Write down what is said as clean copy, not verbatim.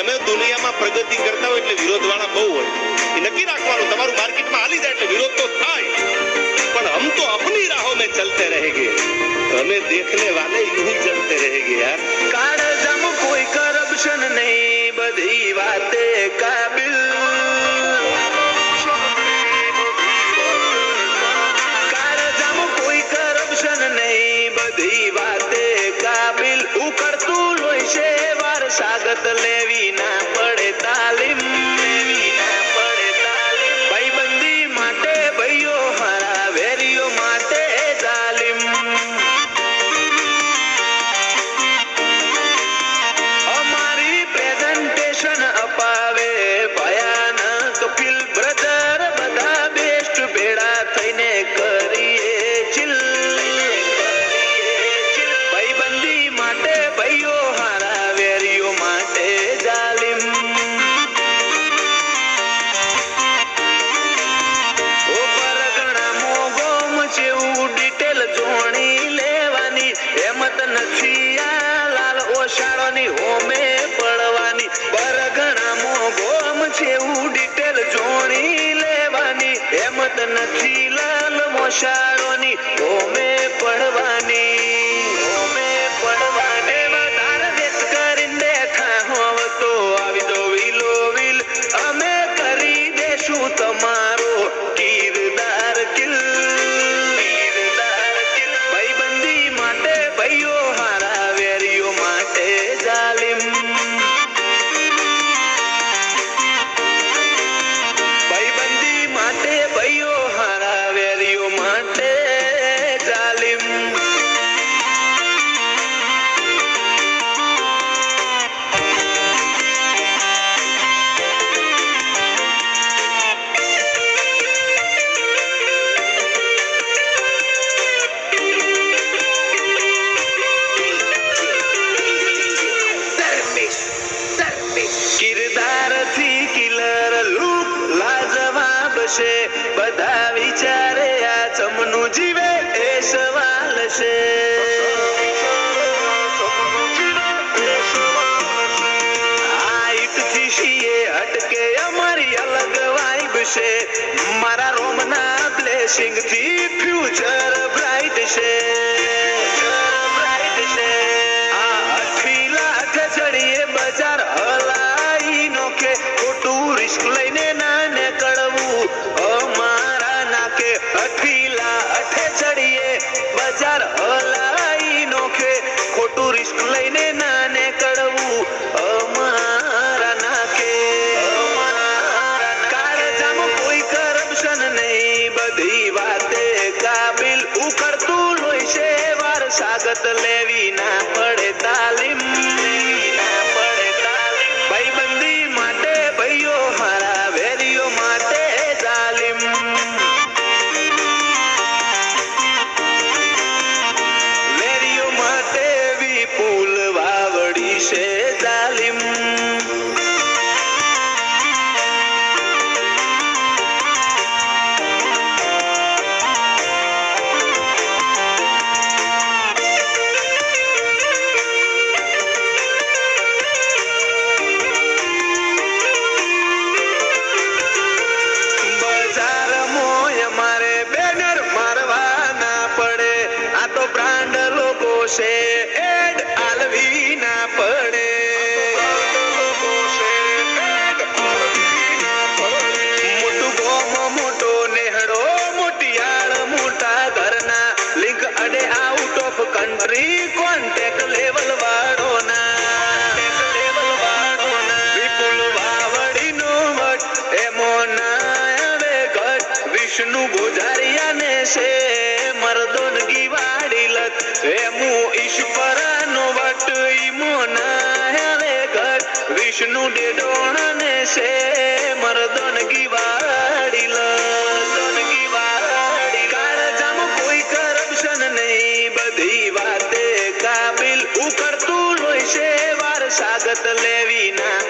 તમે દુનિયામાં પ્રગતિ કરતા હોય એટલે વિરોધ વાળા બહુ હોય, એ નક્કી રાખવાનું તમારું માર્કેટમાં હાલી જાય એટલે વિરોધ તો થાય, પણ હમ તો अपनी राहों में चलते रहेंगे, हमें देखने वाले यूं ही चलते रहेंगे यार। काळजाम कोई करप्शन नहीं, बधी बातें काबिल, काळजाम कोई करप्शन नहीं, बधी बातें काबिल, उकड़તું લોહી વાર સાગત લેવી ના પડે તાલીમ, લેવી ના પડે તાલીમ, ભાઈબંધી માટે ભાઈઓ હારા, વેરીઓ માટે તાલીમ, અમારી પ્રેઝન્ટેશન અપાવે ભયાનક ફીલ, બ્રધર બધા બેસ્ટ ભેળા થઈને કરીએ ચિલ, ભાઈબંધી માટે ભાઈઓ હારા, વેરીઓ માટે જાલિમ, ઓ પરગણા મોગોમ જેવું ડિટેલ જોણી લેવાની, હેમત નથી આ લાલ ઓશાળોની હોમે પડવાની, પરગણા મોગોમ જેવું ડિટેલ જોણી લેવાની, હેમત નથી લાલ મોશાળોની હોમે પડવાની, હોમે પડવાની, વધારે વેચ કરીને બેઠા હોવ તો આવી દો વિલો વિલ, અમે કરી દેશું તમારો કિરદાર કિલ, કિરદાર કિલ, ભાઈબંધી માટે ભાઈઓ હારા, વેરીઓ માટે જાલિમ, ભાઈબંધી માટે ભાઈઓ હારા, વેરીઓ માટે જાલિમ, કિરદારથી કિલર લુક લાજવાબ છે, બધા વિચારે આ ચમનું જીવે એ સવાલ છે, હાઈટથી છીએ હટકે અમારી અલગ વાઇબ છે, મારા રોમના બ્લેસિંગ થી ફ્યુચર બ્રાઇટ છે, બ્રાઇટ છે, આ 8 લાખ ચડીએ બજાર હલાઈ નોખે, ખોટું રિસ્ક લઈને ના નીકળવું અમારા નાકે, 8 લાખ ચડીએ બજાર હલાઈ નોખે, ખોટું રિસ્ક લઈને ના નીકળવું અમારા નાકે, કાળજામ કોઈ કરપ્શન નહીં, બધી વાતે કાબિલ, ઉકળતું લોહી વાર સાગત લેવી ના પડે તાલીમ, લેવી ના પડે તાલીમ, ભાઈબંધી માટે ભાઈઓ હારા, વેરીઓ માટે તાલીમ, વેરીઓ માટે વિપુલ વાવડી છે તાલીમ, બજારમાં અમારે બેનર મારવા ના પડે, આ તો બ્રાન્ડ લોગો છે, એડ આલવી ના પડે, મોટું ગોમ મોટો નેહડો, મોટિયાળ મોટા ઘરના, લિંક અડે out of country, contact level વાળોના, લેવલ વાળોના, વિપુલ વાવડીનો વટ એમો ના આવે ઘટ, વિષ્ણુ ગોજારિયાને છે મરદોનગી વાડી લત, એમું ઈશ્વરાનો વટ ઈમો ના આવે ઘટ, વિષ્ણુ ડેડોણાને છે મરદોનગી વાડી લત, કાળજામ કોઈ કરપ્શન નહીં, બધી વાતે કાબિલ, ઉકળતું લોહી વાર સાગત લેવી ના